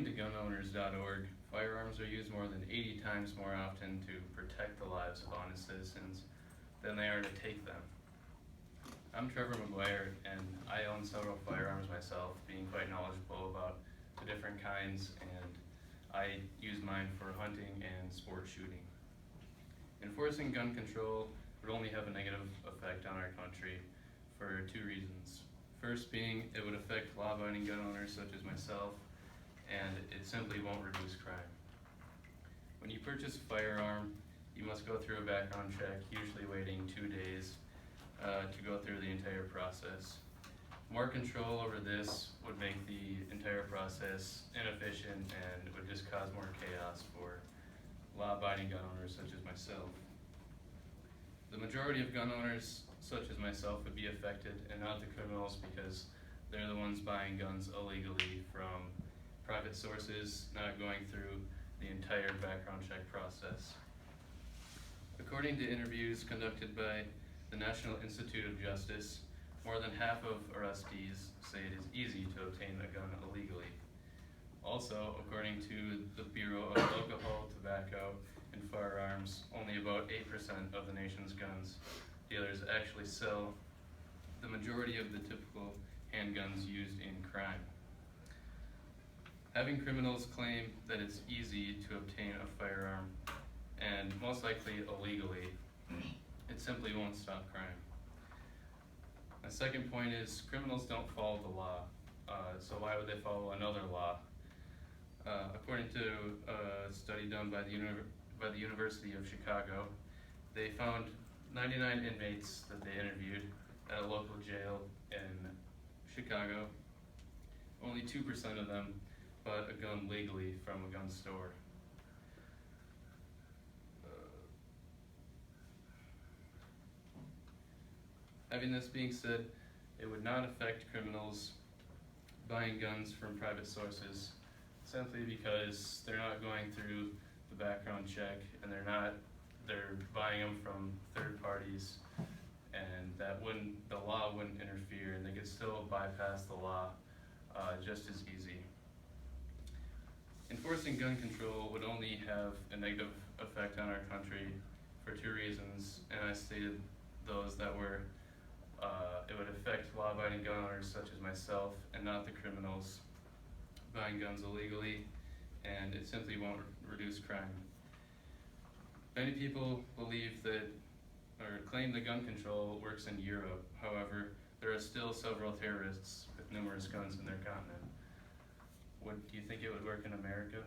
to gunowners.org, firearms are used more than 80 times more often to protect the lives of honest citizens than they are to take them. I'm Trevor McGuire, and I own several firearms myself, being quite knowledgeable about the different kinds, and I use mine for hunting and sport shooting. Enforcing gun control would only have a negative effect on our country for two reasons. First being, it would affect law-abiding gun owners such as myself, and it simply won't reduce crime. When you purchase a firearm, you must go through a background check, usually waiting 2 days to go through the entire process. More control over this would make the entire process inefficient and would just cause more chaos for law-abiding gun owners such as myself. The majority of gun owners such as myself would be affected, and not the criminals, because they're the ones buying guns illegally from private sources, not going through the entire background check process. According to interviews conducted by the National Institute of Justice, more than half of arrestees say it is easy to obtain a gun illegally. Also, according to the Bureau of Alcohol, Tobacco, and Firearms, only about 8% of the nation's guns dealers actually sell the majority of the typical handguns used in crime. Having criminals claim that it's easy to obtain a firearm, and most likely illegally, it simply won't stop crime. My second point is criminals don't follow the law, so why would they follow another law? According to a study done by the University of Chicago, they found 99 inmates that they interviewed at a local jail in Chicago. Only 2% of them bought a gun legally from a gun store. Having this being said, it would not affect criminals buying guns from private sources, simply because they're not going through the background check, and they're buying them from third parties, and the law wouldn't interfere, and they could still bypass the law just as easy. Enforcing gun control would only have a negative effect on our country for two reasons, and I stated those that were it would affect law-abiding gun owners such as myself, and not the criminals buying guns illegally, and it simply won't reduce crime. Many people believe that, or claim that gun control works in Europe. However, there are still several terrorists with numerous guns in their continent. Do you think it would work in America?